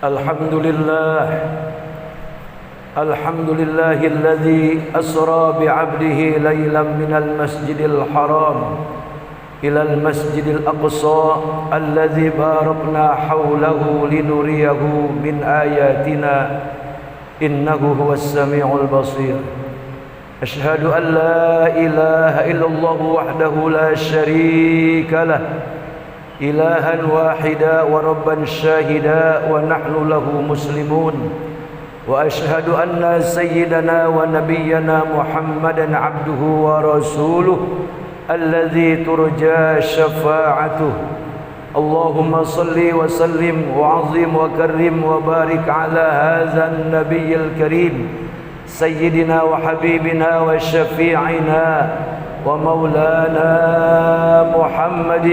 الحمد لله الحمد لله الذي أسرى بعبده ليلا من المسجد الحرام إلى المسجد الأقصى الذي باركنا حوله لنريه من آياتنا إنه هو السميع البصير. أشهد أن لا إله إلا الله وحده لا شريك له إلها واحدا وربا شاهدا ونحن له مسلمون. وأشهد أن سيدنا ونبينا محمدا عبده ورسوله الذي ترجى شفاعته. اللهم صل وسلم وعظم وكرم وبارك على هذا النبي الكريم سيدنا وحبيبنا وشفيعنا ومولانا محمد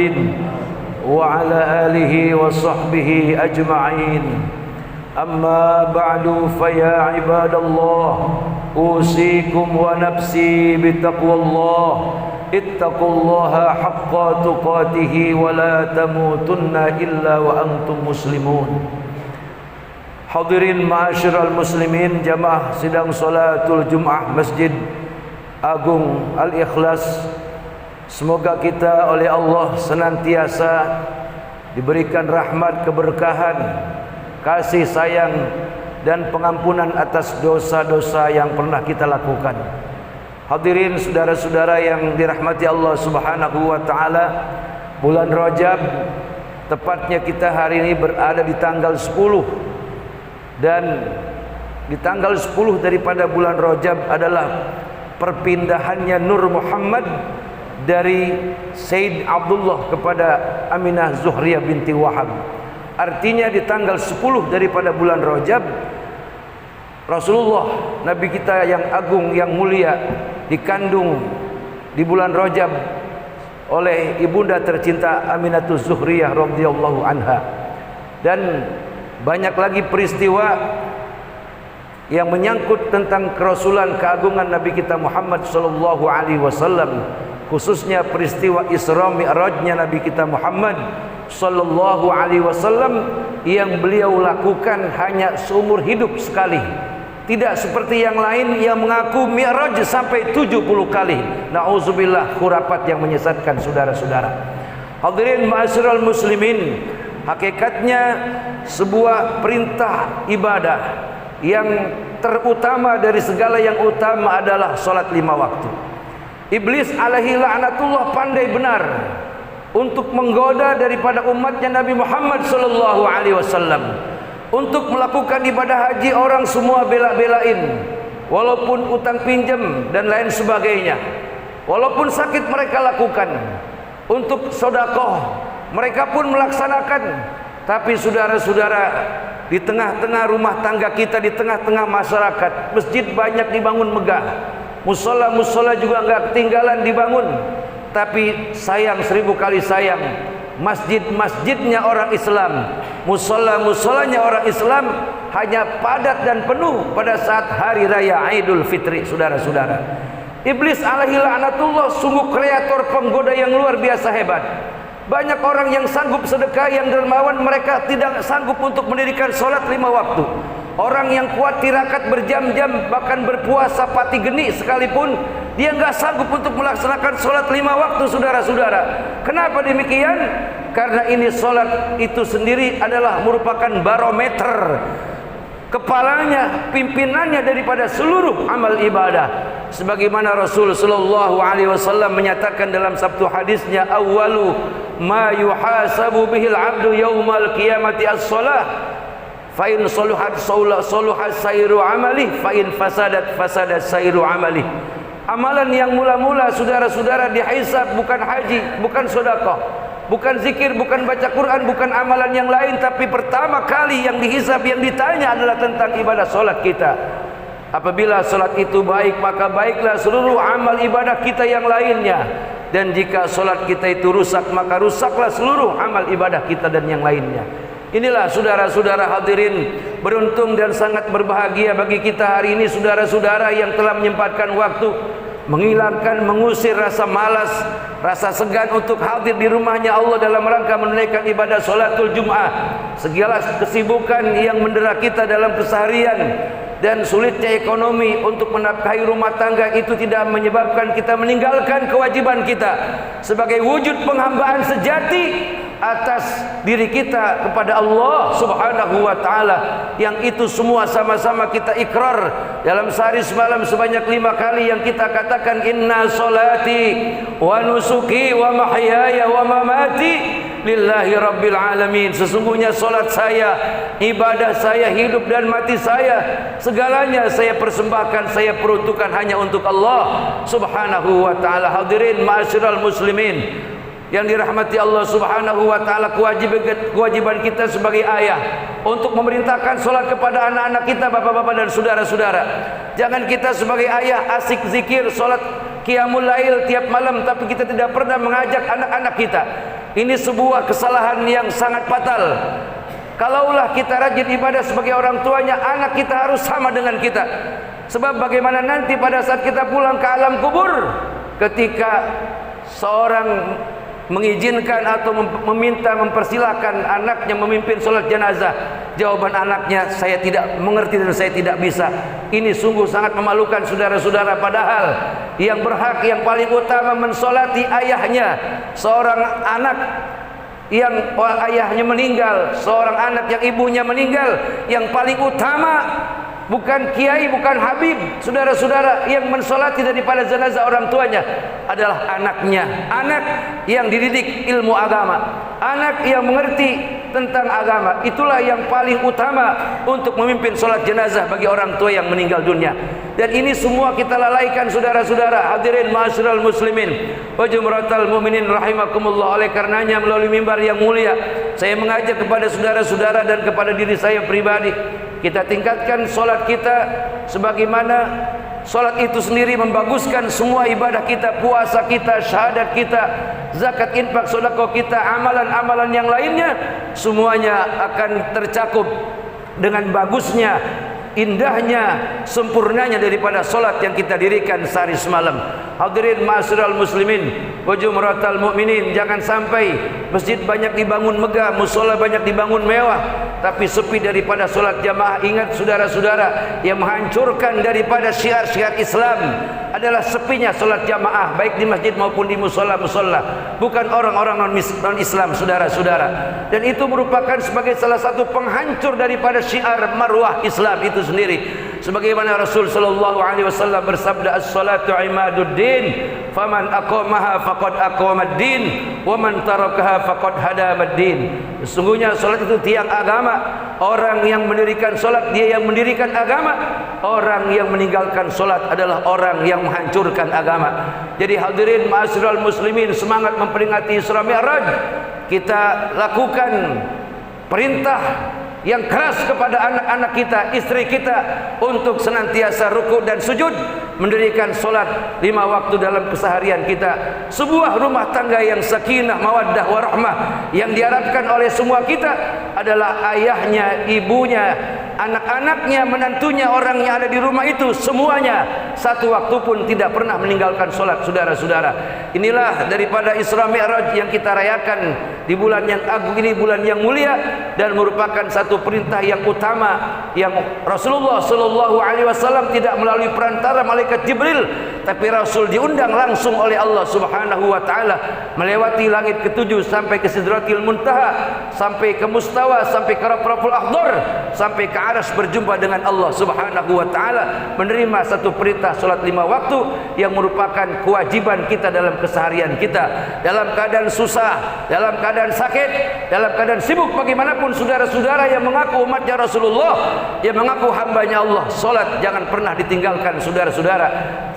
وعلى آله وصحبه أجمعين. أما بعد فيا عباد الله أوصيكم ونفسي بتقوى الله اتقوا الله حق تقاته ولا تموتن إلا وأنتم مسلمون. Hadirin ma'asyiral muslimin, jamaah sidang salatul Jumat Masjid Agung Al-Ikhlas, semoga kita oleh Allah senantiasa diberikan rahmat, keberkahan, kasih sayang dan pengampunan atas dosa-dosa yang pernah kita lakukan. Hadirin saudara-saudara yang dirahmati Allah Subhanahu wa taala, bulan Rajab, tepatnya kita hari ini berada di tanggal 10, dan di tanggal 10 daripada bulan Rajab adalah perpindahannya Nur Muhammad dari Sayyid Abdullah kepada Aminah Zuhriyah binti Wahab. Artinya di tanggal 10 daripada bulan Rajab, Rasulullah Nabi kita yang agung, yang mulia, dikandung di bulan Rajab oleh ibunda tercinta Aminatul Zuhriyah radhiyallahu anha. Dan banyak lagi peristiwa yang menyangkut tentang kerasulan, keagungan Nabi kita Muhammad sallallahu alaihi wasallam, khususnya peristiwa Isra Mi'rajnya Nabi kita Muhammad sallallahu alaihi wasallam yang beliau lakukan hanya seumur hidup sekali. Tidak seperti yang lain yang mengaku Mi'raj sampai 70 kali. Nauzubillah, khurafat yang menyesatkan saudara-saudara. Hadirin ma'asyiral muslimin, hakikatnya sebuah perintah ibadah yang terutama dari segala yang utama adalah salat 5 waktu. Iblis alaihi la'natullah pandai benar untuk menggoda daripada umatnya Nabi Muhammad sallallahu alaihi wasallam untuk melakukan ibadah haji. Orang semua bela-belain, walaupun utang pinjam dan lain sebagainya, walaupun sakit mereka lakukan. Untuk sedekah mereka pun melaksanakan. Tapi saudara-saudara, di tengah-tengah rumah tangga kita, di tengah-tengah masyarakat, masjid banyak dibangun megah, musola-musola juga enggak ketinggalan dibangun. Tapi sayang, 1000 kali sayang, masjid-masjidnya orang Islam, musola-musolanya orang Islam hanya padat dan penuh pada saat hari raya Idul Fitri. Saudara-saudara, Iblis alaihi la'natullah sungguh kreator penggoda yang luar biasa hebat. Banyak orang yang sanggup sedekah, yang dermawan, mereka tidak sanggup untuk mendirikan sholat 5 waktu. Orang yang kuat tirakat berjam-jam, bahkan berpuasa pati geni sekalipun, dia nggak sanggup untuk melaksanakan sholat 5 waktu, saudara-saudara. Kenapa demikian? Karena ini sholat itu sendiri adalah merupakan barometer kepalanya, pimpinannya daripada seluruh amal ibadah. Sebagaimana Rasul sallallahu alaihi wasallam menyatakan dalam sabtu hadisnya, awwalu ma yuhasabu bihil abdu yaumal qiyamati as-shalah, fa in saluhat saluhat sairu amali, fa in fasadat fasadat sairu amali. Amalan yang mula-mula saudara-saudara dihisab bukan haji, bukan sedekah, bukan zikir, bukan baca Quran, bukan amalan yang lain, tapi pertama kali yang dihisab, yang ditanya adalah tentang ibadah solat kita. Apabila solat itu baik, maka baiklah seluruh amal ibadah kita yang lainnya. Dan jika solat kita itu rusak, maka rusaklah seluruh amal ibadah kita dan yang lainnya. Inilah saudara-saudara hadirin, beruntung dan sangat berbahagia bagi kita hari ini saudara-saudara yang telah menyempatkan waktu menghilangkan, mengusir rasa malas, rasa segan untuk hadir di rumahnya Allah dalam rangka menunaikan ibadah sholatul Jum'ah. Segala kesibukan yang mendera kita dalam keseharian dan sulitnya ekonomi untuk menafkahi rumah tangga itu tidak menyebabkan kita meninggalkan kewajiban kita sebagai wujud penghambaan sejati atas diri kita kepada Allah Subhanahu wa ta'ala, yang itu semua sama-sama kita ikrar dalam sehari semalam sebanyak 5 kali, yang kita katakan inna solati wa nusuki wa mahyaya wa mamati lillahi rabbil alamin. Sesungguhnya solat saya, ibadah saya, hidup dan mati saya, segalanya saya persembahkan, saya peruntukkan hanya untuk Allah Subhanahu wa ta'ala. Hadirin ma'asyiral muslimin yang dirahmati Allah Subhanahu wa ta'ala, kewajiban kita sebagai ayah untuk memerintahkan solat kepada anak-anak kita, bapak-bapak dan saudara-saudara. Jangan kita sebagai ayah asik zikir, solat qiyamul lail tiap malam, tapi kita tidak pernah mengajak anak-anak kita. Ini sebuah kesalahan yang sangat fatal. Kalaulah kita rajin ibadah sebagai orang tuanya, anak kita harus sama dengan kita. Sebab bagaimana nanti pada saat kita pulang ke alam kubur, ketika seorang mengizinkan atau meminta, mempersilahkan anaknya memimpin sholat jenazah, jawaban anaknya, saya tidak mengerti dan saya tidak bisa. Ini sungguh sangat memalukan saudara-saudara. Padahal yang berhak, yang paling utama mensolati ayahnya, seorang anak yang ayahnya meninggal, seorang anak yang ibunya meninggal, yang paling utama bukan kiai, bukan habib, saudara-saudara, yang mensolati daripada jenazah orang tuanya adalah anaknya. Anak yang dididik ilmu agama, anak yang mengerti tentang agama, itulah yang paling utama untuk memimpin sholat jenazah bagi orang tua yang meninggal dunia. Dan ini semua kita lalaikan saudara-saudara. Hadirin ma'asyiral muslimin wa jumratal mu'minin rahimakumullah. Oleh karenanya melalui mimbar yang mulia, saya mengajak kepada saudara-saudara dan kepada diri saya pribadi, kita tingkatkan solat kita sebagaimana solat itu sendiri membaguskan semua ibadah kita, puasa kita, syahadat kita, zakat, infak, sedekah kita, amalan-amalan yang lainnya, semuanya akan tercakup dengan bagusnya, indahnya, sempurnanya daripada solat yang kita dirikan sehari semalam. Hadirin ma'asyiral muslimin wa jumratal mu'minin, jangan sampai masjid banyak dibangun megah, musola banyak dibangun mewah, tapi sepi daripada solat jamaah. Ingat saudara-saudara, yang menghancurkan daripada syiar-syiar Islam adalah sepinya solat jamaah, baik di masjid maupun di musola-musola, bukan orang-orang non-Islam, saudara-saudara. Dan itu merupakan sebagai salah satu penghancur daripada syiar marwah Islam itu sendiri. Sebagaimana Rasul sallallahu alaihi wasallam bersabda, as-salatu imaduddin, faman aqamaha faqad aqamaddin, wa man tarakaha faqad hadamaddin. Sesungguhnya salat itu tiang agama. Orang yang mendirikan salat, dia yang mendirikan agama. Orang yang meninggalkan salat adalah orang yang menghancurkan agama. Jadi hadirin ma'asyiral muslimin, semangat memperingati Isra Mi'raj, kita lakukan perintah yang keras kepada anak-anak kita, istri kita, untuk senantiasa rukuk dan sujud, mendirikan solat 5 waktu dalam keseharian kita. Sebuah rumah tangga yang sakinah, mawaddah, warahmah, yang diharapkan oleh semua kita adalah ayahnya, ibunya, anak-anaknya, menantunya, orang yang ada di rumah itu, semuanya satu waktu pun tidak pernah meninggalkan solat, saudara-saudara. Inilah daripada Isra Mi'raj yang kita rayakan di bulan yang agung ini, bulan yang mulia, dan merupakan satu perintah yang utama yang Rasulullah sallallahu alaihi wasallam tidak melalui perantara malaikat Jibril, tapi Rasul diundang langsung oleh Allah Subhanahu wa taala melewati langit ketujuh sampai ke Sidratil Muntaha, sampai ke Mustawa, sampai ke Rafraful Akhdar, sampai ke Arsy, berjumpa dengan Allah Subhanahu wa taala, menerima satu perintah salat 5 waktu yang merupakan kewajiban kita dalam keseharian kita, dalam keadaan susah, dalam keadaan sakit, dalam keadaan sibuk bagaimanapun. Saudara-saudara yang mengaku umatnya Rasulullah, yang mengaku hambanya Allah, solat jangan pernah ditinggalkan, saudara-saudara.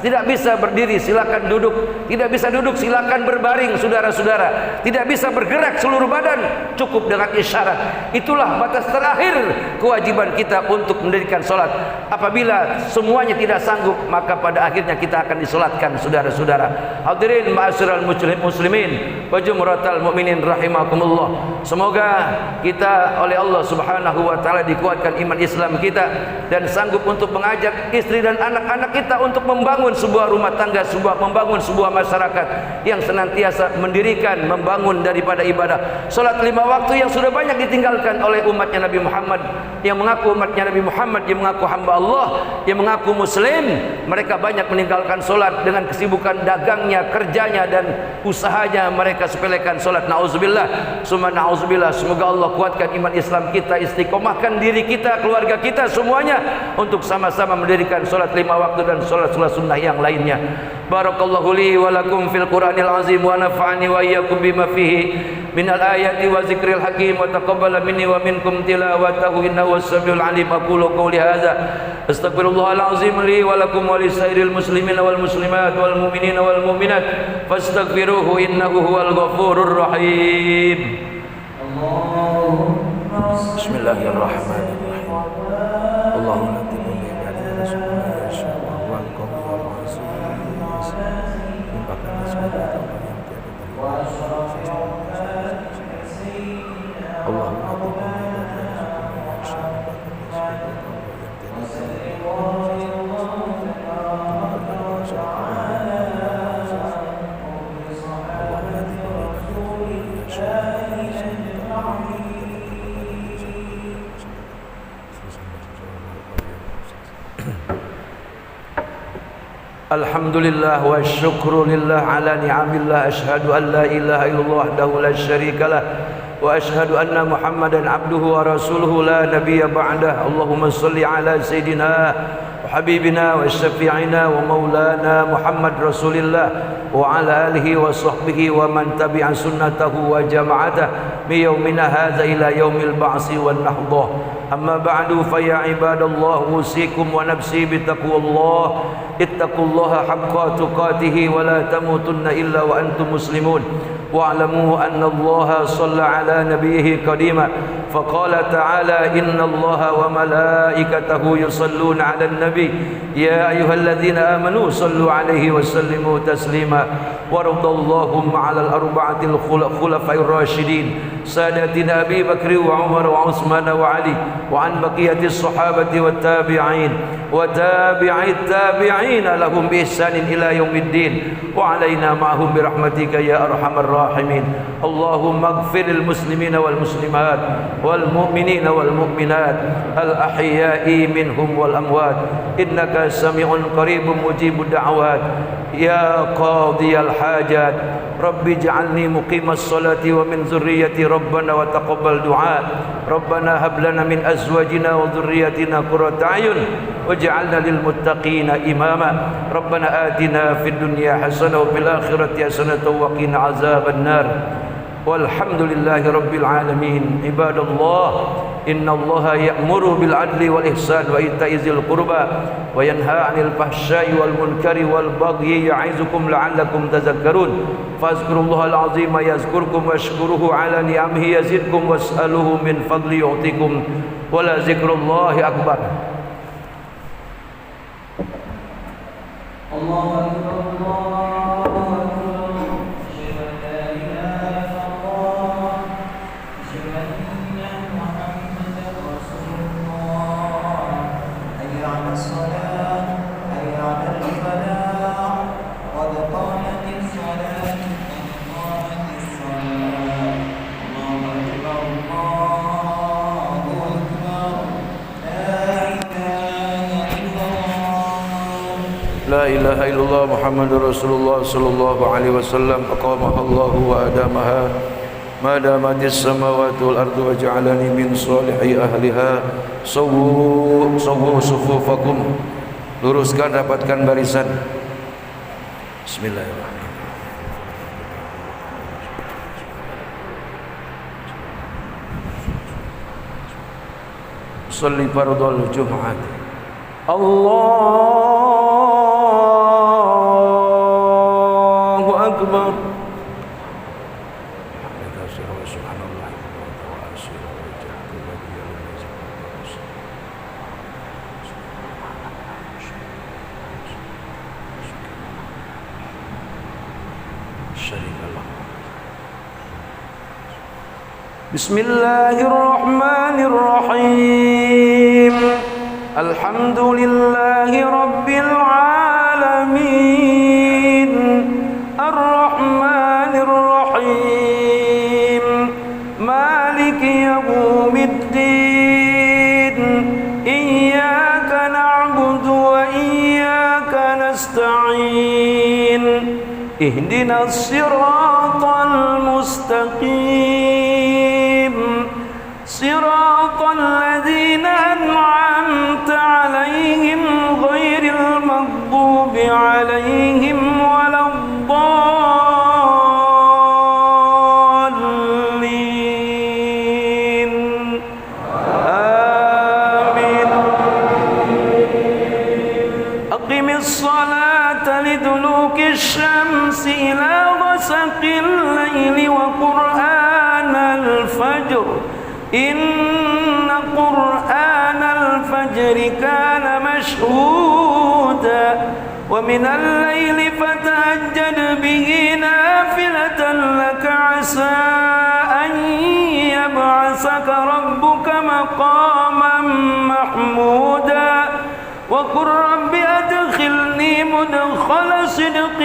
Tidak bisa berdiri, silakan duduk. Tidak bisa duduk, silakan berbaring, saudara-saudara. Tidak bisa bergerak seluruh badan, cukup dengan isyarat. Itulah batas terakhir kewajiban kita untuk mendirikan solat. Apabila semuanya tidak sanggup, maka pada akhirnya kita akan disolatkan, saudara-saudara. Hadirin ma'asyiral muslimin wa jumratal mu'minin rahimakumullah. Semoga kita oleh Allah Subhanahu wa taala dikuatkan iman Islam kita dan sanggup untuk mengajak istri dan anak-anak kita untuk membangun sebuah sebuah rumah tangga, membangun sebuah masyarakat yang senantiasa mendirikan, membangun daripada ibadah. Salat 5 waktu yang sudah banyak ditinggalkan oleh umatnya Nabi Muhammad, yang mengaku umatnya Nabi Muhammad, yang mengaku hamba Allah, yang mengaku muslim. Mereka banyak meninggalkan salat dengan kesibukan dagangnya, kerjanya dan usahanya. Mereka sepelekan salat. Nauzubillah, summa nauzubillah. Semoga Allah kuatkan iman Islam kita, istiqomahkan diri kita, keluarga kita semuanya untuk sama-sama mendirikan salat 5 waktu dan salat-salat sunnah yang lainnya. Barakallahu li wa lakum fil Qur'anil azim wa nafa'ani wa iyyakum bima fihi minal ayati wa zikril hakim wa taqabbala minni wa minkum tilawatahu innahu was-sami'ul alim. Aqulu qawli hadza astaghfirullahal azim li wa lakum wa lisairil muslimina wal muslimat wal mu'minina wal mu'minat fastaghfiruhu innahu huwal ghafurur rahim. Bismillahirrahmanirrahim. Allahumma Alhamdulillah wa syukru lillah ala ni'amillah. Ashhadu an la ilaha illallah wahdahu la syarika lah wa ashhadu anna Muhammadan abduhu wa rasuluhu la nabiyya ba'dah. Allahumma salli ala sayyidina wa habibina wa syafi'ina wa maulana Muhammad Rasulillah wa ala alihi wa sahbihi wa man tabi'a sunnatahu wa jama'atah min yaumina hadza ila yaumil ba'si wan nahdah. Amma ba'du fa ya ibadallah usikum wa nafsi bitaqwallah. Ittaqullaha haqqa tuqatih wa la tamutunna illa wa antum muslimun. Wa'lamu anna Allaha shalla ala nabiyhi qadima faqala ta'ala innallaha wa malaikatahu yusalluna 'alan nabi ya ayyuhalladzina amanu sallu 'alaihi wa sallimu taslima. Wa radallahu 'alal arba'atil khulafa'ir rasyidin sadatina Abi Bakr wa Umar wa Utsman wa Ali wa an baqiyatis sahabati wat tabi'in wa tabi'it tabi'in lahum bi ihsanin ila yaumiddin wa alaina ma'hum bi rahmatika ya arhamar rahimin. Allahumma ighfiril muslimina wal muslimat wal mu'minina wal mu'minat al ahya'i minhum wal amwat innaka sami'un qaribun mujibud da'awat ya qadiyal hajat. Rabbi ij'alni muqimas salati wa min dzurriyyati rabbana wa taqabbal du'a. Rabbana hab lana min azwajina wa dhurriyyatina qurrata a'yun waj'alna lil muttaqina imama. Rabbana atina fid dunya hasanah wa fil akhirati hasanah wa qina azaban nar. Walhamdulillahi rabbil alamin. Ibadallah, innallaha ya'muru bil adli wal ihsan wa ita'i dzil qurba wa yanha 'anil fahsya'i wal munkari wal bagyi ya'izukum la'allakum tadhakkarun. Fazkurullahal azima yazkurkum washkuruhu 'ala ni'amihi yazidkum was'aluhu min fadli yu'tikum wa la zikrullahi akbar. Allahu akbar, Allahu akbar. La ilaha illallah Muhammadur Rasulullah sallallahu alaihi wasallam aqamaha Allah wa adamaha ma damatis samawati wal ardu wa ja'alani min salihi ahliha. Sawwu sufufakum, luruskan, rapatkan barisan. Bismillahirrahmanirrahim. Shalli fardhul jumu'ah. Allahu akbar. Bismillahirrahmanirrahim. Alhamdulillahi rabbil alamin. العالمين الرحمن الرحيم مالك يوم الدين إياك نعبد وإياك نستعين اهدنا الصراط المستقيم صراط الذين أنعمت عليهم غير المغضوب عليهم ولا الضالين آمين. أقم الصلاة لدلوك الشمس إلى غسق الليل وقرآن الفجر إن قرآن الفجر كان مشهودا ومن الليل فتهجد به نافلة لك عسى أن يبعثك ربك مقاما محمودا وقل رب أدخلني مدخل صدق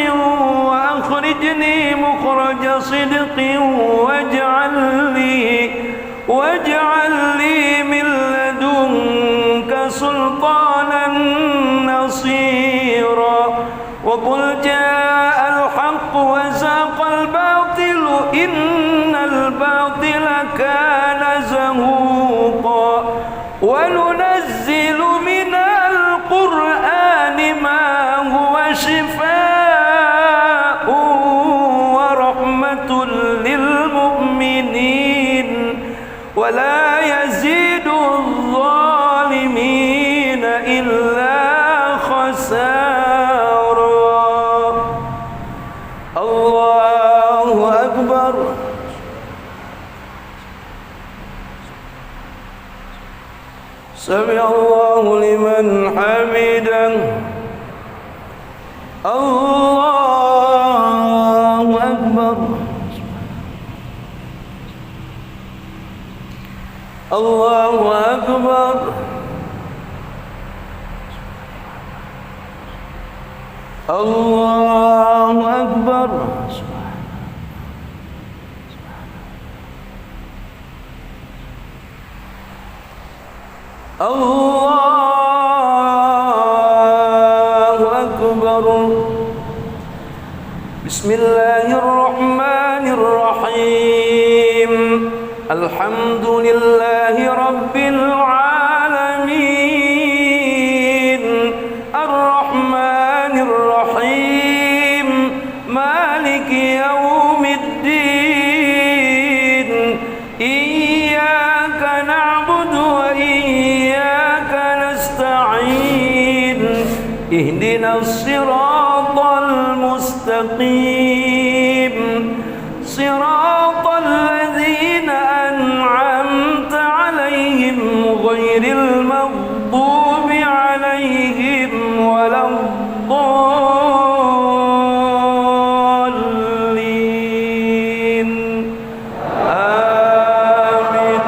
وأخرجني مخرج صدق واجعل لي من لدنك سلطانا نصيرا وقل جاء الحق وزاق الباطل إن الباطل كان زهوقا وننزل من القرآن ما هو شفاء ورحمة للمؤمنين ولا يزيد الظالمين إلا خسارا. الله أكبر. سمع الله لمن حمده. الله أكبر. الله أكبر. الله أكبر. الله أكبر. بسم الله الرحمن الرحيم الحمد لله رب العالمين الرحمن الرحيم مالك يوم الدين إياك نعبد وإياك نستعين اهدنا الصراط المستقيم صراط الذين أنعمت عليهم غير المغضوب عليهم ولا الضالين آمين.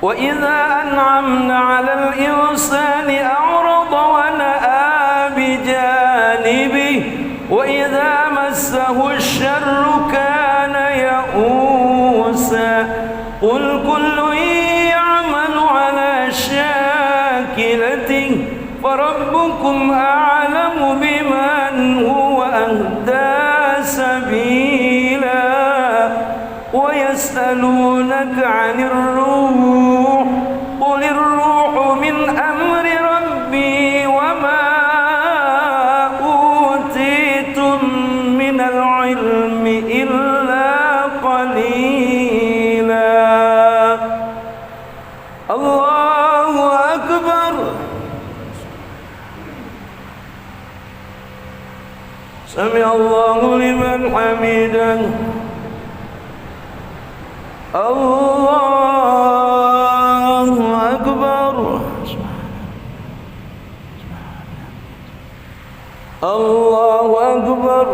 وإذا أنعمنا على الإنسان أعرض ونأى بجانبه وإذا مسه الشر كان يئوسا قل كل يعمل على شاكلته فربكم أعلم بمن هو أهدى سبيلا ويسألونك عن الروح قل الروح من أمر ربي وما العلم إلا قليلا. الله أكبر. سمع الله لمن حمده. الله أكبر. الله أكبر.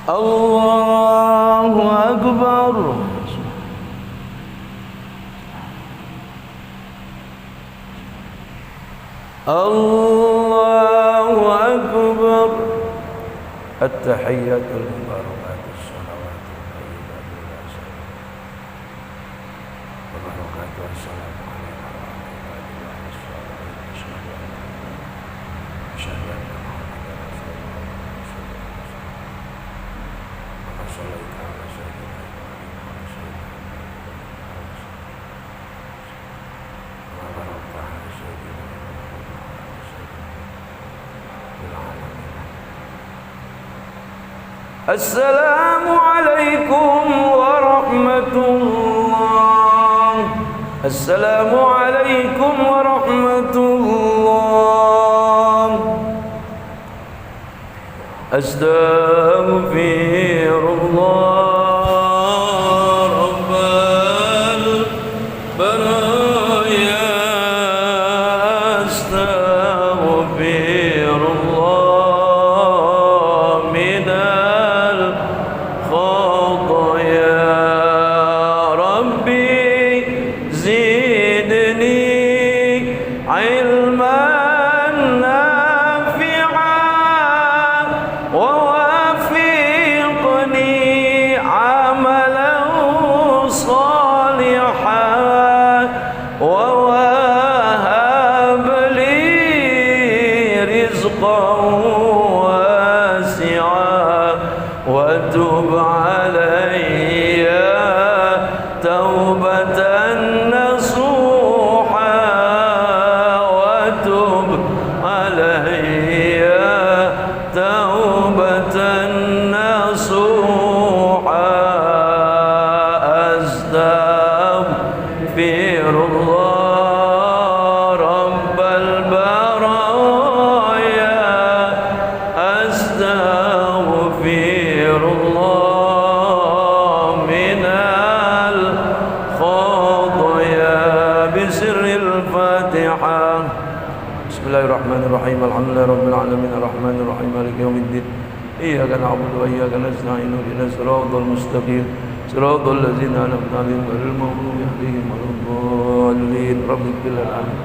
الله أكبر. Allahu Akbar. At-tahiyyatul barakatus shalawatu wa barakatuh. Assalamu alaikum Assalamualaikum warahmatullah. Assalamualaikum warahmatullah. Astaghfirullah rabbal baraya. Astaghfirullah minal khotaya. Rabbi zidni ilman nafi'an wa wafiqni amalan salihan wa wahab li rizqan wasi'an wa tub alayya taubatan nasuha wa tub alayya taubatan nasuha. Astaghfirullah rabbal baraya. Astaghfirullah minal khotaya. Bisirril Fatihah. Bismillahirrahmanirrahim. Alhamdulillahi rabbil alamin arrahmanir rahim maliki yaumiddin. Iyyaka na'budu wa iyyaka nasta'in ihdinas siratal mustaqim siratal ladzina an'amta 'alaihim ghairil maghdubi 'alaihim waladdallin. Rabbil alamin.